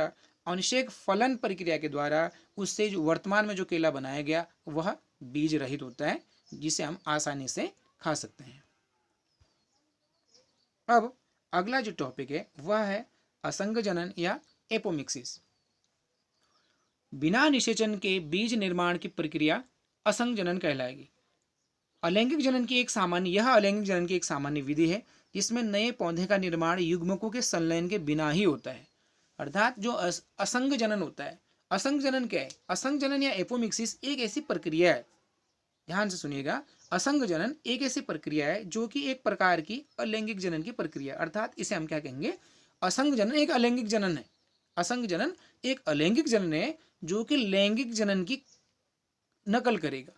अनिषेक फलन प्रक्रिया के द्वारा उससे जो वर्तमान में जो केला बनाया गया वह बीज रहित होता है, जिसे हम आसानी से खा सकते हैं। अब अगला जो टॉपिक है वह है असंग जनन या एपोमिक्सिस। बिना निषेचन के बीज निर्माण की प्रक्रिया असंग जनन कहलाएगी। अलैंगिक जनन की एक सामान्य विधि है जिसमें नए पौधे का निर्माण युग्मकों के संलयन के बिना ही होता है। अर्थात जो असंग जनन होता है, असंग जनन क्या है, असंग जनन या एपोमिक्सिस एक ऐसी प्रक्रिया है, ध्यान से सुनिएगा, असंग जनन एक ऐसी प्रक्रिया है जो कि एक प्रकार की अलैंगिक जनन की प्रक्रिया, अर्थात इसे हम क्या कहेंगे, असंग जनन एक अलैंगिक जनन है। असंग जनन एक अलैंगिक जनन है जो कि लैंगिक जनन की नकल करेगा।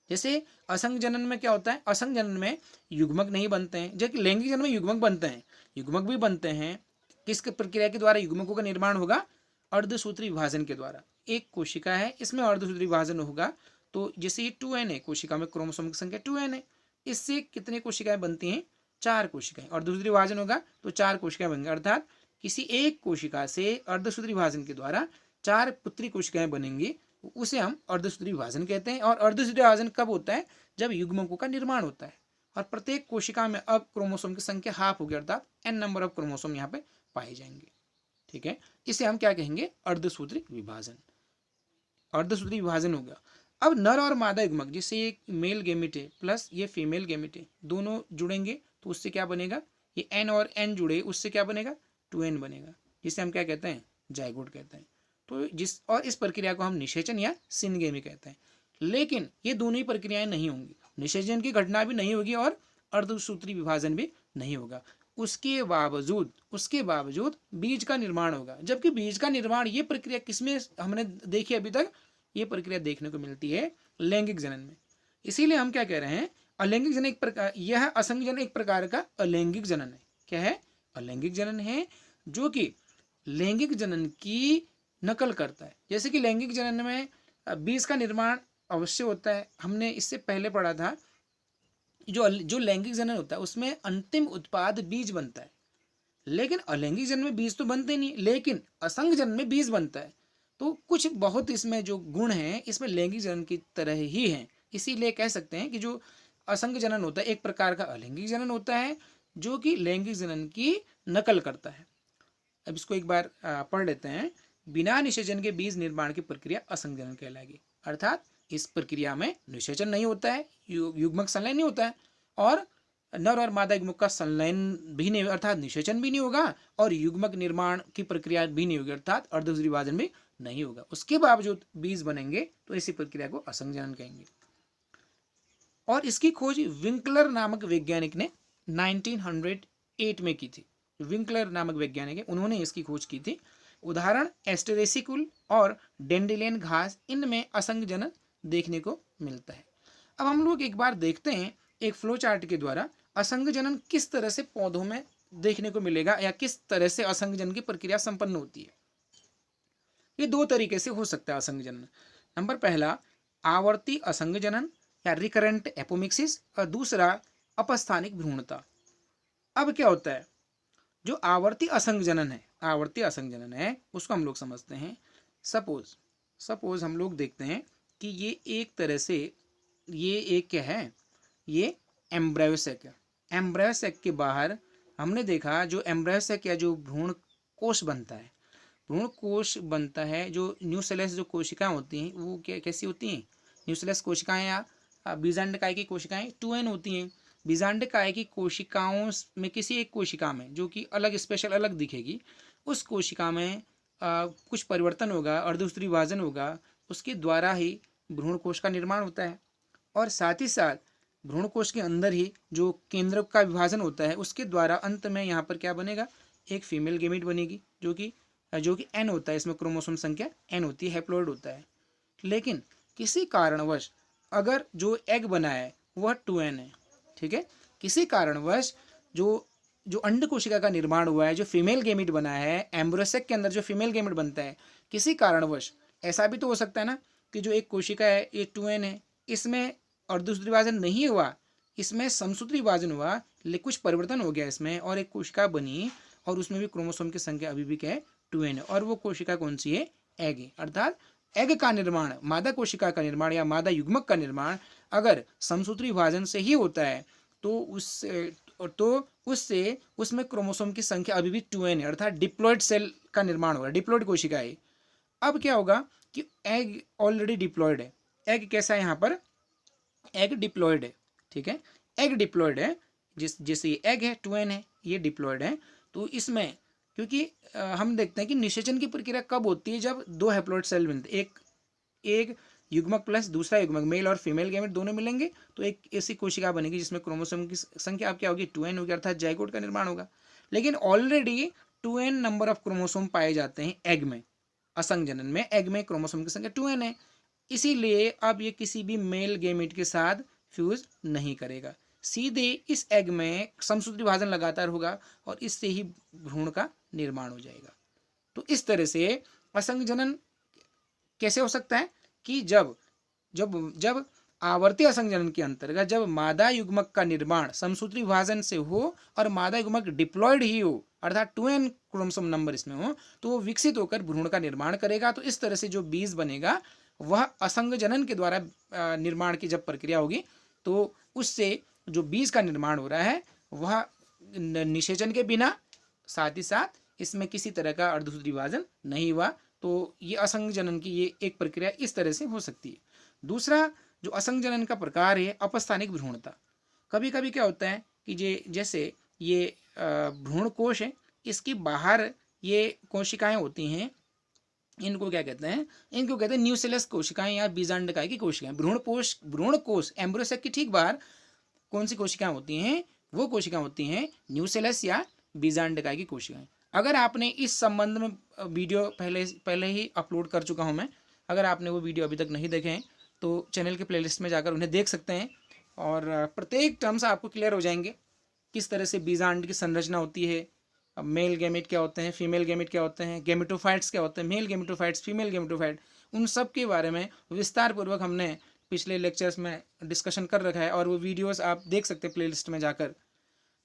जैसे असंग जनन में क्या होता है, असंग जनन में युग्मक नहीं बनते हैं, जबकि लैंगिक जनन में युग्मक बनते हैं, युग्मक भी बनते हैं। किस प्रक्रिया के द्वारा युग्मकों का निर्माण होगा, अर्धसूत्री विभाजन के द्वारा। एक कोशिका है, इसमें अर्धसूत्री विभाजन होगा, तो जैसे ये 2n है, कोशिका में क्रोमोसोम की संख्या 2n है, इससे कितनी कोशिकाएं बनती हैं, 4 कोशिकाएं। अर्धसूत्री विभाजन होगा तो 4 कोशिकाएं बनेंगी, अर्थात किसी एक कोशिका से अर्धसूत्री विभाजन के द्वारा 4 पुत्री कोशिकाएं बनेंगी, उसे हम अर्धसूत्री विभाजन कहते हैं। और अर्धसूत्री विभाजन कब होता है, जब युग्मकों का निर्माण होता है और प्रत्येक कोशिका में अब क्रोमोसोम की संख्या हाफ होगी, अर्थात n नंबर ऑफ क्रोमोसोम यहाँ पे पाए जाएंगे। ठीक है, इसे हम क्या कहेंगे, अर्धसूत्री विभाजन। अर्धसूत्री विभाजन हो गया। अब नर और मादा युग्मक, जिससे ये मेल गेमिट है प्लस ये फीमेल गेमिट है, दोनों जुड़ेंगे तो उससे क्या बनेगा, ये n और n जुड़े, उससे क्या बनेगा, 2n बनेगा, जिसे हम क्या कहते हैं, जाइगोट कहते हैं। तो इस प्रक्रिया को हम निषेचन या सिनगेमी कहते हैं। लेकिन ये दोनों ही प्रक्रियाएं नहीं होंगी, निषेचन की घटना भी नहीं होगी और अर्धसूत्री विभाजन भी नहीं होगा। उसके बावजूद बीज का निर्माण होगा। जबकि बीज का निर्माण, ये प्रक्रिया किसमें हमने देखी अभी तक, ये प्रक्रिया देखने को मिलती है लैंगिक जनन में। इसीलिए हम क्या कह रहे हैं, अलैंगिक जनन एक प्रकार, यह असंग जनन एक प्रकार का अलैंगिक जनन है। क्या है, अलैंगिक जनन है जो कि लैंगिक जनन की नकल करता है। जैसे कि लैंगिक जनन में बीज का निर्माण अवश्य होता है, हमने इससे पहले पढ़ा था, जो लैंगिक जनन होता है उसमें अंतिम उत्पाद बीज बनता है। लेकिन अलैंगिक जनन में बीज तो बनते नहीं, लेकिन असंग जनन में बीज बनता है। तो कुछ बहुत इसमें जो गुण हैं इसमें लैंगिक जनन की तरह ही हैं। इसीलिए कह सकते हैं कि जो असंग जनन होता है एक प्रकार का अलैंगिक जनन होता है जो कि लैंगिक जनन की नकल करता है। अब इसको एक बार पढ़ लेते हैं। बिना निषेचन के बीज निर्माण की प्रक्रिया असंग जनन कहलाएगी। अर्थात इस प्रक्रिया में निषेचन नहीं होता है, युग्मक संलयन नहीं होता है और नर और मादा युग्मक का संलयन भी नहीं, अर्थात निषेचन भी नहीं होगा, और युग्मक निर्माण की प्रक्रिया भी नहीं होगी, अर्थात अर्धसूत्री विभाजन भी नहीं होगा। उसके बावजूद बीज बनेंगे तो इसी प्रक्रिया को असंजनन कहेंगे। और इसकी खोज विंकलर नामक वैज्ञानिक ने 1908 में की थी। विंकलर नामक वैज्ञानिक है, उन्होंने इसकी खोज की थी। उदाहरण एस्टेरेसिकुल और डेंडेलियन घास, इनमें असंजनन देखने को मिलता है। अब हम लोग एक बार देखते हैं एक फ्लो चार्ट के द्वारा असंजनन किस तरह से पौधों में देखने को मिलेगा, या किस तरह से असंजनन की प्रक्रिया संपन्न होती है। ये दो तरीके से हो सकता है असंजनन। नंबर पहला आवर्ती असंजनन या रिकरेंट एपोमिक्सिस, और दूसरा अपस्थानिक भ्रूणता। अब क्या होता है, जो आवर्ती असंजनन है, आवर्ती असंजनन है उसको हम लोग समझते हैं। सपोज हम लोग देखते हैं कि ये एक तरह से, ये एक क्या है, ये एम्ब्रायोसेक है। एम्ब्रायोसेक के बाहर हमने देखा जो एम्ब्रायोसेक या जो भ्रूण कोश बनता है, भ्रूण कोश बनता है, जो न्यूसेलस जो कोशिकाएं होती हैं वो कैसी होती हैं, न्यूसेलस कोशिकाएं या बीजांडकाय की कोशिकाएं 2n होती हैं। बीजांडकाय की कोशिकाओं में किसी एक कोशिका में जो कि अलग स्पेशल अलग दिखेगी, उस कोशिका में कुछ परिवर्तन होगा, अर्धसूत्री विभाजन होगा, उसके द्वारा ही भ्रूण कोश का निर्माण होता है। और साथ ही साथ भ्रूण कोश के अंदर ही जो केंद्रक का विभाजन होता है, उसके द्वारा अंत में यहाँ पर क्या बनेगा, एक फीमेल गेमिट बनेगी, जो कि n होता है, इसमें क्रोमोसोम संख्या n होती है, हैप्लॉइड होता है। लेकिन किसी कारणवश अगर जो एग बना है वह 2n है, ठीक है, किसी कारणवश जो जो अंड कोशिका का निर्माण हुआ है, जो फीमेल गेमिट बना है, एम्ब्रोसेक के अंदर जो फीमेल गेमिट बनता है, किसी कारणवश ऐसा भी तो हो सकता है ना कि जो एक कोशिका है ये 2n है, इसमें अर्धसूत्री विभाजन नहीं हुआ, इसमें समसूत्री विभाजन हुआ, लेकिन कुछ परिवर्तन हो गया इसमें और एक कोशिका बनी, और उसमें भी क्रोमोसोम की संख्या अभी भी क्या है 2n है, और वो कोशिका कौन सी है, एग है। अर्थात एग का निर्माण, मादा कोशिका का निर्माण या मादा युग्मक का निर्माण अगर समसूत्री विभाजन से ही होता है तो उससे उसमें क्रोमोसोम की संख्या अभी भी 2n है, अर्थात डिप्लॉयड सेल का निर्माण होगा, डिप्लॉयड कोशिका है। अब क्या होगा कि एग ऑलरेडी डिप्लॉयड है, एग कैसा है यहाँ पर, एग डिप्लॉयड है, ठीक है, एग डिप्लॉयड है, जैसे ये एग है 2n है, ये डिप्लॉयड है। तो इसमें क्योंकि हम देखते हैं कि निषेचन की प्रक्रिया कब होती है, जब दो हैप्लॉइड सेल मिलते हैं, एक युग्मक प्लस दूसरा युग्मक, मेल और फीमेल गैमेट दोनों मिलेंगे तो एक ऐसी कोशिका बनेगी जिसमें क्रोमोसोम की संख्या अब क्या होगी 2n होगी, अर्थात जाइगोट का निर्माण होगा। लेकिन already 2n number of chromosome पाए जाते हैं एग में, असंजनन में एग में क्रोमोसोम की संख्या 2n है, इसीलिए अब ये किसी भी मेल गैमेट के साथ फ्यूज नहीं करेगा, सीधे इस एग में समसूत्री विभाजन लगातार होगा और इससे ही भ्रूण का निर्माण हो जाएगा। तो इस तरह से असंजनन कैसे हो सकता है कि जब जब जब आवर्ती असंजनन के अंतर्गत जब मादा युग्मक का निर्माण समसूत्री विभाजन से हो और मादा युग्मक डिप्लॉयड ही हो, अर्थात 2n क्रोमोसोम नंबर इसमें हो, तो वो विकसित होकर भ्रूण का निर्माण करेगा। तो इस तरह से जो बीज बनेगा वह असंजनन के द्वारा निर्माण की जब प्रक्रिया होगी तो उससे जो बीज का निर्माण हो रहा है वह निषेचन के बिना, साथ ही साथ इसमें किसी तरह का अर्धसूत्री विभाजन नहीं हुआ, तो ये असंजनन की ये एक प्रक्रिया इस तरह से हो सकती है। दूसरा जो असंजनन का प्रकार है अपस्थानिक भ्रूणता। कभी कभी क्या होता है कि जैसे ये भ्रूण कोश है, इसकी बाहर ये कोशिकाएं होती हैं, इनको क्या कहते हैं, इनको कहते हैं न्यूसेलस कोशिकाएं या बीजांडकाय की कोशिकाएं। भ्रूण कोश एम्ब्रोसेक की ठीक बाहर कौन सी कोशिकाएं होती हैं, वो कोशिकाएं होती हैं न्यूसेलस या बीजांडकाय की कोशिकाएं। अगर आपने इस संबंध में वीडियो पहले ही अपलोड कर चुका हूं मैं, अगर आपने वो वीडियो अभी तक नहीं देखे हैं तो चैनल के प्लेलिस्ट में जाकर उन्हें देख सकते हैं, और प्रत्येक टर्म्स आपको क्लियर हो जाएंगे, किस तरह से बीजांड की संरचना होती है, मेल गैमेट क्या होते हैं, फीमेल गैमेट क्या होते हैं, गैमेटोफाइट्स क्या होते हैं, मेल गैमेटोफाइट्स, फीमेल गैमेटोफाइट, उन सब के बारे में विस्तार पूर्वक हमने पिछले लेक्चर्स में डिस्कशन कर रखा है, और वो वीडियोस आप देख सकते हैं प्लेलिस्ट में जाकर।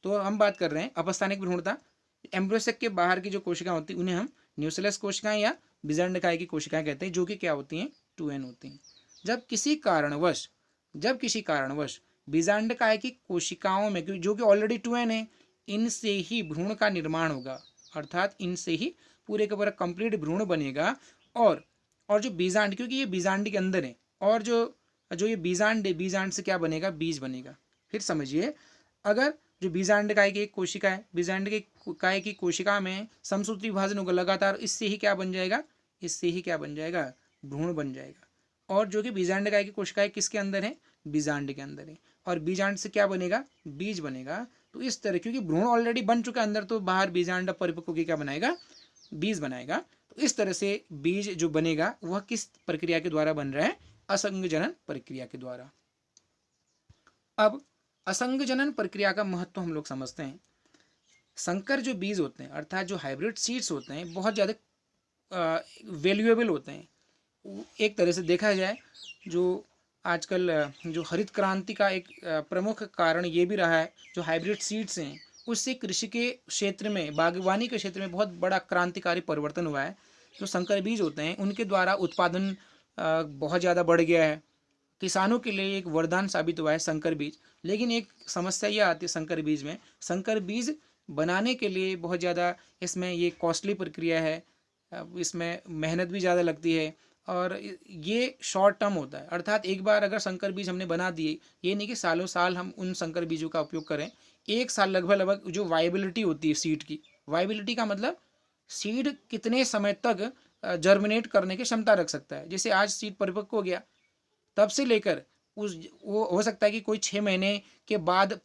तो हम बात कर रहे हैं अपस्थानिक भ्रूणता। एम्ब्रोसेक के बाहर की जो कोशिकाएं होती हैं उन्हें हम न्यूसेलस कोशिकाएं या बीजांडकाय की कोशिकाएं कहते हैं, जो कि क्या होती हैं 2n होती हैं। जब किसी कारणवश बीजांडकाय की कोशिकाओं में जो कि ऑलरेडी 2n है, इनसे ही भ्रूण का निर्माण होगा, अर्थात इनसे ही पूरे का पूरा कंप्लीट भ्रूण बनेगा। और जो बीजांड, क्योंकि ये बीजांड के अंदर है, और जो ये बीजांड से क्या बनेगा, बीज बनेगा। फिर समझिए, अगर जो बीजांडकाय की एक कोशिका है, बीजांडकाय की कोशिका में समसूत्री विभाजन होगा लगातार, इससे ही क्या बन जाएगा, इससे ही क्या बन जाएगा, भ्रूण बन जाएगा। और जो कि बीजांडकाय की कोशिकाएं किसके अंदर है, बीजांड के अंदर है, और बीजांड से क्या बनेगा, बीज बनेगा। तो इस तरह, क्योंकि भ्रूण ऑलरेडी बन चुका है अंदर, तो बाहर बीजांड परिपक्व होकर क्या बनाएगा, बीज बनाएगा। तो इस तरह से बीज जो बनेगा वह किस प्रक्रिया के द्वारा बन रहा है, असंग जनन प्रक्रिया के द्वारा। अब असंग जनन प्रक्रिया का महत्व हम लोग समझते हैं। संकर जो बीज होते हैं अर्थात जो हाइब्रिड सीड्स होते हैं बहुत ज़्यादा वैल्यूएबल होते हैं। एक तरह से देखा जाए जो आजकल जो हरित क्रांति का एक प्रमुख कारण ये भी रहा है, जो हाइब्रिड सीड्स हैं उससे कृषि के क्षेत्र में, बागवानी के क्षेत्र में बहुत बड़ा क्रांतिकारी परिवर्तन हुआ है। जो संकर बीज होते हैं उनके द्वारा उत्पादन बहुत ज़्यादा बढ़ गया है, किसानों के लिए एक वरदान साबित हुआ है संकर बीज। लेकिन एक समस्या यह आती है संकर बीज में, संकर बीज बनाने के लिए बहुत ज़्यादा इसमें ये कॉस्टली प्रक्रिया है, इसमें मेहनत भी ज़्यादा लगती है और ये शॉर्ट टर्म होता है। अर्थात एक बार अगर संकर बीज हमने बना दिए, ये नहीं कि सालों साल हम उन संकर बीजों का उपयोग करें। एक साल लगभग जो वाइबिलिटी होती है सीड की, वाइबिलिटी का मतलब सीड कितने समय तक जर्मिनेट करने की क्षमता रख सकता है। जैसे आज सीड परिपक्व हो गया, तब से लेकर वो हो सकता है कि कोई 6 महीने के बाद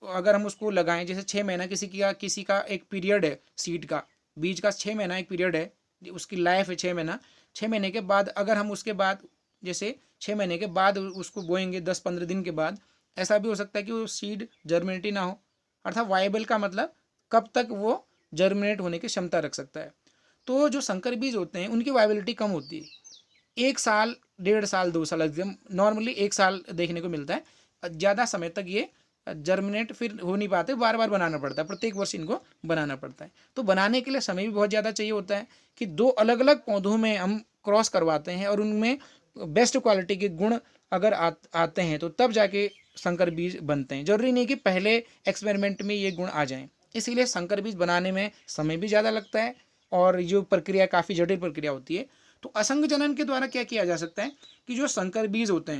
अगर हम उसको लगाएं, जैसे 6 महीना किसी का एक पीरियड है, सीड का, बीज का 6 महीना एक पीरियड है, उसकी लाइफ है 6 महीना। 6 महीने के बाद अगर हम उसके बाद जैसे 6 महीने के बाद उसको बोएंगे 10-15 दिन के बाद, ऐसा भी हो सकता है कि वो सीड जर्मिनेट ही ना हो। अर्थात वाइबल का मतलब कब तक वो जर्मिनेट होने की क्षमता रख सकता है। तो जो संकर बीज होते हैं उनकी वाइबिलिटी कम होती है, 1 साल, 1.5 साल, 2 साल, एकदम नॉर्मली 1 साल देखने को मिलता है। ज़्यादा समय तक ये जर्मिनेट फिर हो नहीं पाते, बार बार बनाना पड़ता है, प्रत्येक वर्ष इनको बनाना पड़ता है। तो बनाने के लिए समय भी बहुत ज़्यादा चाहिए होता है कि 2 अलग अलग पौधों में हम क्रॉस करवाते हैं और उनमें बेस्ट क्वालिटी के गुण अगर आते हैं तो तब जाके संकर बीज बनते हैं। जरूरी नहीं कि पहले एक्सपेरिमेंट में ये गुण आ जाएँ। इसीलिए संकर बीज बनाने में समय भी ज़्यादा लगता है और जो प्रक्रिया काफ़ी जटिल प्रक्रिया होती है। तो असंग जनन के द्वारा क्या किया जा सकता है कि जो संकर बीज होते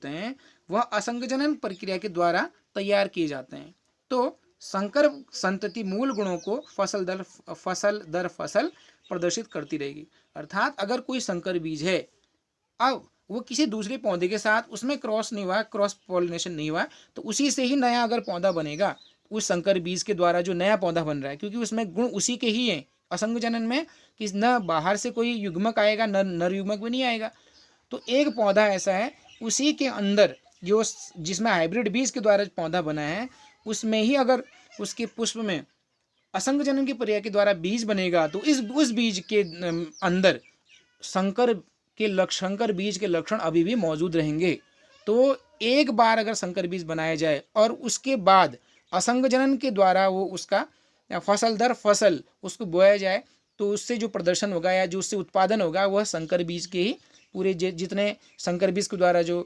हैं वह असंग जनन प्रक्रिया के द्वारा तैयार किए जाते हैं। तो संकर संतति मूल गुणों को फसल दर फसल प्रदर्शित करती रहेगी। अर्थात अगर कोई संकर बीज है, अब वो किसी दूसरे पौधे के साथ उसमें क्रॉस नहीं हुआ, क्रॉस पॉलिनेशन नहीं हुआ, तो उसी से ही नया अगर पौधा बनेगा, उस संकर बीज के द्वारा जो नया पौधा बन रहा है, क्योंकि उसमें गुण उसी के ही हैं। असंग जनन में कि न बाहर से कोई युग्मक आएगा, न नर युग्मक भी नहीं आएगा। तो एक पौधा ऐसा है उसी के अंदर जो जिसमें हाइब्रिड बीज के द्वारा पौधा बना है, उसमें ही अगर उसके पुष्प में असंग जनन की प्रक्रिया के द्वारा बीज बनेगा तो उस बीज के अंदर संकर बीज के लक्षण अभी भी मौजूद रहेंगे। तो एक बार अगर संकर बीज बनाया जाए और उसके बाद असंग जनन के द्वारा वो उसका फसल दर फसल उसको बोया जाए, तो उससे जो प्रदर्शन होगा या जो उससे उत्पादन होगा वह संकर बीज के ही पूरे जितने संकर बीज के द्वारा जो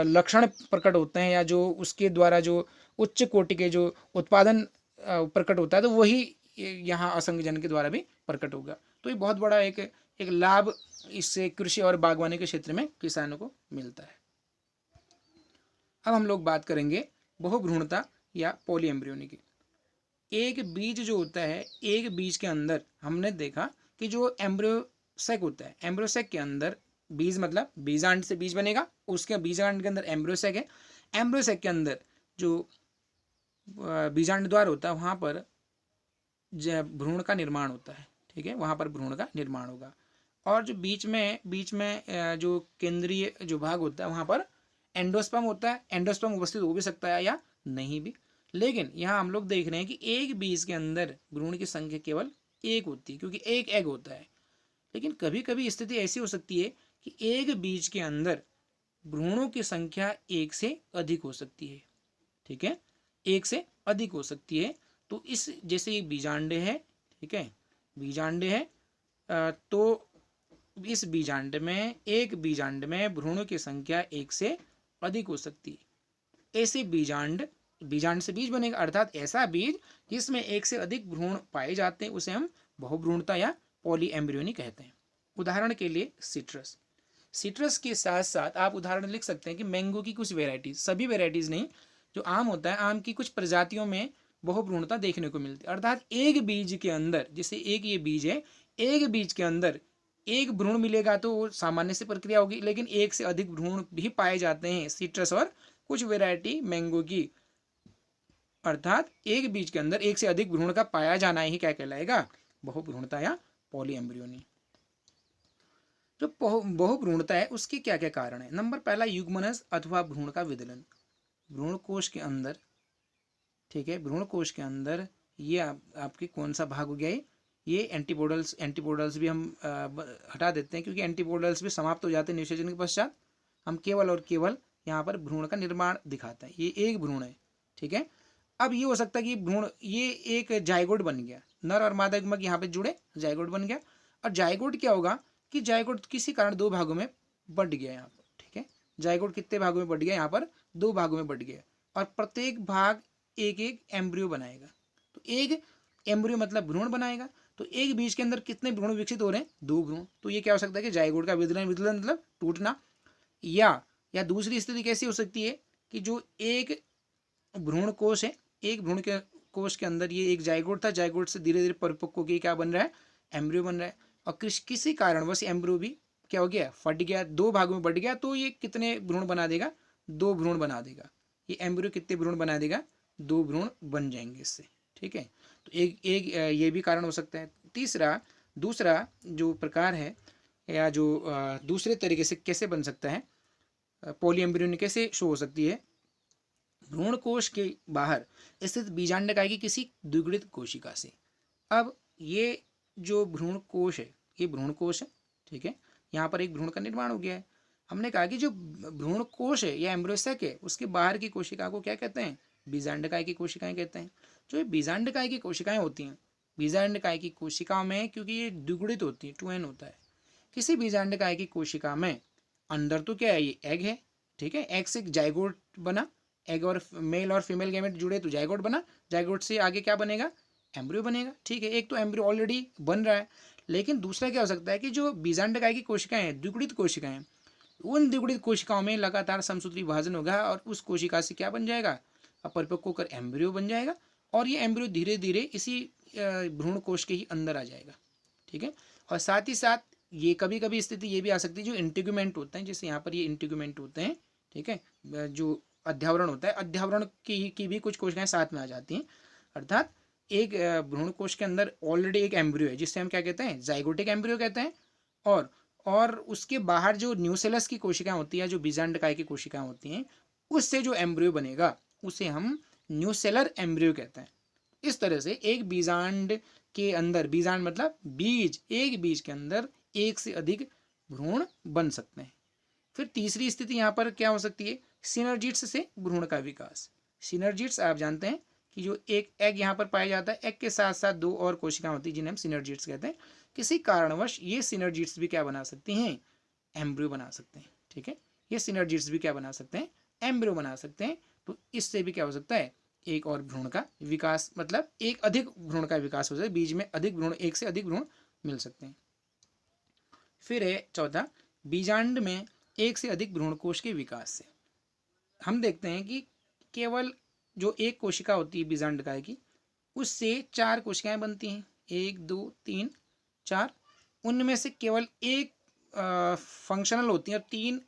लक्षण प्रकट होते हैं या जो उसके द्वारा जो उच्च कोटि के जो उत्पादन प्रकट होता है, तो वही यहाँ असंग जनन के द्वारा भी प्रकट होगा। तो ये बहुत बड़ा एक लाभ इससे कृषि और बागवानी के क्षेत्र में किसानों को मिलता है। अब हम लोग बात करेंगे बहुभ्रूणता या पॉलीएम्ब्रियोनी की। एक बीज जो होता है, एक बीज के अंदर हमने देखा कि जो एम्ब्रियोसेक होता है, एम्ब्रियोसेक के अंदर बीज मतलब बीजांड से बीज बनेगा, उसके बीजांड के अंदर एम्ब्रियोसेक है। एम्ब्रियोसेक के अंदर जो बीजांड द्वार होता है वहाँ पर भ्रूण का निर्माण होता है। ठीक है, वहाँ पर भ्रूण का निर्माण होगा। और जो बीच में जो केंद्रीय जो भाग होता है वहाँ पर एंडोस्पर्म होता है। एंडोस्पर्म उपस्थित हो भी सकता है या नहीं भी, लेकिन यहाँ हम लोग देख रहे हैं कि एक बीज के अंदर भ्रूण की संख्या केवल 1 होती है, क्योंकि एक एग होता है। लेकिन कभी कभी स्थिति ऐसी हो सकती है कि एक बीज के अंदर भ्रूणों की संख्या 1 से अधिक हो सकती है। ठीक है, 1 से अधिक हो सकती है। तो इस जैसे ये बीजांडे है, ठीक है, बीजांडे है, तो इस बीजांड में एक बीजांड में भ्रूणों की संख्या 1 से अधिक हो सकती है। ऐसे बीजांड से बीज बनेगा, अर्थात ऐसा बीज जिसमें 1 से अधिक भ्रूण पाए जाते हैं उसे हम बहुभ्रूणता या पॉलीएम्ब्रियोनी कहते हैं। उदाहरण के लिए सिट्रस के साथ साथ आप उदाहरण लिख सकते हैं कि मैंगो की कुछ वेराइटीज, सभी वेराइटीज नहीं, जो आम होता है, आम की कुछ प्रजातियों में बहुभ्रूणता देखने को मिलती है। अर्थात एक बीज के अंदर, जैसे एक ये बीज है, एक बीज के अंदर एक भ्रूण मिलेगा तो वो सामान्य से प्रक्रिया होगी, लेकिन एक से अधिक भ्रूण भी पाए जाते हैं सिट्रस और कुछ वेराइटी मैंगो की। अर्थात एक बीज के अंदर एक से अधिक भ्रूण का पाया जाना ही क्या कहलाएगा? बहुभ्रूणता या पॉलीएम्ब्रियोनी। जो बहुभ्रूणता है उसके क्या क्या कारण है? नंबर पहला, युग्मनज अथवा भ्रूण का विदलन। भ्रूण कोश के अंदर, ठीक है, भ्रूण कोश के अंदर ये आपके कौन सा भाग हो गया? ये एंटीपोडल्स भी हम हटा देते हैं, क्योंकि एंटीपोडल्स भी समाप्त हो जाते हैं निषेचन के पश्चात। हम केवल और केवल यहाँ पर भ्रूण का निर्माण दिखाता है। ये एक भ्रूण है, ठीक है। अब ये हो सकता है कि भ्रूण ये एक जाइगोट बन गया, नर और मादा युग्मक यहाँ पे जुड़े, जाइगोट बन गया। और जाइगोट क्या होगा कि जाइगोट किसी कारण दो भागों में बंट गया यहाँ पर, ठीक है। जाइगोट कितने भागों में बंट गया? यहाँ पर दो भागों में बंट गया, और प्रत्येक भाग एक एक एम्ब्रियो बनाएगा। तो एक एम्ब्रियो मतलब भ्रूण बनाएगा। तो एक बीज के अंदर कितने भ्रूण विकसित हो रहे हैं? दो भ्रूण। तो ये क्या हो सकता है कि जाइगोट का विदलन, विदलन मतलब टूटना। या दूसरी स्थिति कैसी हो सकती है कि जो एक भ्रूण कोश है, एक भ्रूण के कोश के अंदर ये एक जाइगोट था, जाइगोट से धीरे धीरे परिपक्व होकर क्या बन रहा है? एम्ब्रियो बन रहा है। और किसी कारणवश एम्ब्रियो भी क्या हो गया? फट गया, दो भागों में बट गया। तो ये कितने भ्रूण बना देगा? दो भ्रूण बना देगा। ये एम्ब्रियो कितने भ्रूण बना देगा? दो भ्रूण बन जाएंगे इससे, ठीक है। तो एक ये भी कारण हो सकता है। दूसरा जो प्रकार है, या जो दूसरे तरीके से कैसे बन सकता है पॉलीएम्ब्रियोनी, कैसे शो हो सकती है? भ्रूण कोश के बाहर स्थित बीजांडकाय की किसी द्विगुणित कोशिका से। अब ये जो भ्रूण कोश है, ये भ्रूण कोश है, ठीक है। यहाँ पर एक भ्रूण का निर्माण हो गया है। हमने कहा कि जो भ्रूण कोश है या एम्ब्रियोसेक है, उसके बाहर की कोशिका को क्या कहते हैं? बीजांडकाय की कोशिकाएं कहते हैं। जो ये बीजांडकाय की कोशिकाएं होती हैं, बीजांडकाय की कोशिकाओं में, क्योंकि ये द्विगुणित होती है, 2n होता है, किसी बीजांडकाय की कोशिका में अंदर तो क्या है? ये एग है, ठीक है। एग से जाइगोट बना, एग और मेल और फीमेल गैमेट जुड़े तो जाइगोट बना, जाइगोट से आगे क्या बनेगा? एम्ब्रियो बनेगा, ठीक है। एक तो एम्ब्रियो ऑलरेडी बन रहा है, लेकिन दूसरा क्या हो सकता है कि जो बीजांडकाय की कोशिकाएं हैं, द्विगुणित कोशिकाएं, उन द्विगुणित कोशिकाओं में लगातार समसूत्री विभाजन होगा, और उस कोशिका से क्या बन जाएगा? अपरिपक्व होकर एम्ब्रियो बन जाएगा, और ये एम्ब्रियो धीरे धीरे इसी भ्रूण कोश के ही अंदर आ जाएगा, ठीक है। और साथ ही साथ ये कभी कभी स्थिति ये भी आ सकती है, जो इंटीग्यूमेंट होते हैं, जैसे यहाँ पर ये इंटीग्यूमेंट होते हैं, ठीक है, जो अध्यावरण होता है, अध्यावरण की भी कुछ कोशिकाएं साथ में आ जाती हैं। अर्थात एक भ्रूण कोश के अंदर ऑलरेडी एक एम्ब्रियो है, जिससे हम क्या कहते हैं? जाइगोटिक एम्ब्रियो कहते हैं। और उसके बाहर जो न्यूसेलस की कोशिकाएं होती है, जो बीजांडकाय की कोशिकाएं होती हैं, उससे जो एम्ब्रियो बनेगा उसे हम न्यूसेलर एम्ब्रियो कहते हैं। इस तरह से एक बीजांड के अंदर, बीजांड मतलब बीज, एक बीज के अंदर एक से अधिक भ्रूण बन सकते हैं। फिर तीसरी स्थिति यहाँ पर क्या हो सकती है? सिनर्जिट्स से भ्रूण का विकास। सिनर्जिट्स आप जानते हैं कि जो एक एग यहाँ पर पाया जाता है, एग के साथ साथ दो और कोशिकाएं होती हैं जिन्हें हम सिनर्जिट्स कहते हैं। किसी कारणवश ये सिनर्जिट्स भी क्या बना सकती हैं? एम्ब्रियो बना सकते हैं, ठीक है। ये सिनर्जिट्स भी क्या बना सकते हैं? एम्ब्रियो बना सकते हैं। तो इससे भी क्या हो सकता है? एक और भ्रूण का विकास, मतलब एक अधिक भ्रूण का विकास हो सकता है। बीज में अधिक भ्रूण, एक से अधिक भ्रूण मिल सकते हैं। फिर है चौथा, बीजांड में एक से अधिक भ्रूणकोश के विकास से। हम देखते हैं कि केवल जो एक कोशिका होती है बीजांडकाय की, उससे 4 कोशिकाएं बनती हैं, 1 2 3 4। उनमें से केवल एक फंक्शनल होती हैं और 3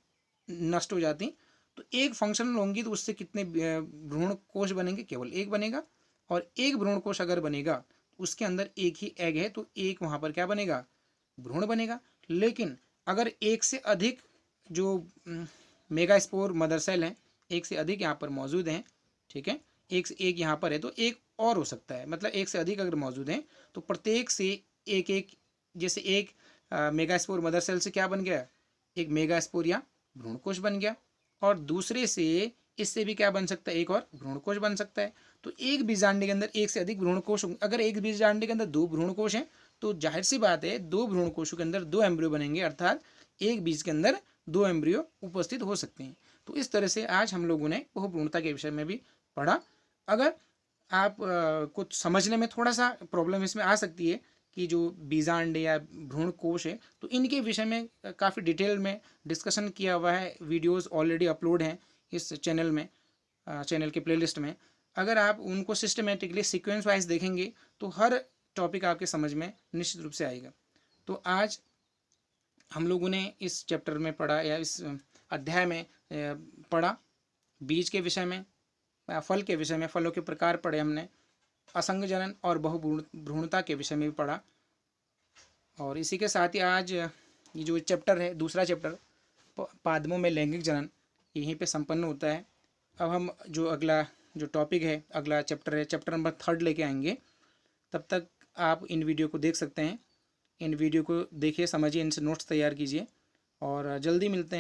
नष्ट हो जाती हैं। तो एक फंक्शनल होंगी तो उससे कितने भ्रूण कोश बनेंगे? केवल एक बनेगा। और एक भ्रूण कोश अगर बनेगा, उसके अंदर एक ही एग है, तो एक वहाँ पर क्या बनेगा? भ्रूण बनेगा। लेकिन अगर एक से अधिक जो मेगास्पोर मदर सेल हैं, एक से अधिक यहाँ पर मौजूद हैं, ठीक है, एक से एक यहाँ पर है, तो एक और हो सकता है। मतलब एक से अधिक अगर मौजूद हैं तो प्रत्येक से एक एक, जैसे एक मेगास्पोर मदर सेल से क्या बन गया? एक मेगास्पोर या भ्रूणकोश बन गया। और दूसरे से इससे भी क्या बन सकता है? एक और भ्रूणकोश बन सकता है। तो एक बीजांडे के अंदर एक से अधिक भ्रूणकोश, अगर एक बीजांडे के अंदर 2 भ्रूणकोश हैं तो जाहिर सी बात है 2 भ्रूणकोशों के अंदर 2 एम्ब्रियो बनेंगे, अर्थात एक बीज के अंदर 2 एम्ब्रियो उपस्थित हो सकते हैं। तो इस तरह से आज हम लोगों ने बहुभ्रूणता के विषय में भी पढ़ा। अगर आप कुछ समझने में थोड़ा सा प्रॉब्लम इसमें आ सकती है कि जो बीजांड या भ्रूण कोश है, तो इनके विषय में काफ़ी डिटेल में डिस्कशन किया हुआ है, वीडियोस ऑलरेडी अपलोड हैं इस चैनल में। चैनल के प्लेलिस्ट में। अगर आप उनको सिस्टमेटिकली सीक्वेंस वाइज देखेंगे तो हर टॉपिक आपके समझ में निश्चित रूप से आएगा। तो आज हम लोगों ने इस चैप्टर में पढ़ा या इस अध्याय में पढ़ा बीज के विषय में, फल के विषय में, फलों के प्रकार पढ़े हमने, असंग जनन और बहुभ्रूणता के विषय में भी पढ़ा। और इसी के साथ ही आज ये जो चैप्टर है, दूसरा चैप्टर पादपों में लैंगिक जनन, यहीं पे संपन्न होता है। अब हम जो अगला जो टॉपिक है, अगला चैप्टर है, चैप्टर नंबर 3 लेके आएंगे। तब तक आप इन वीडियो को देख सकते हैं। इन वीडियो को देखिए, समझिए, इनसे नोट्स तैयार कीजिए और जल्दी मिलते हैं।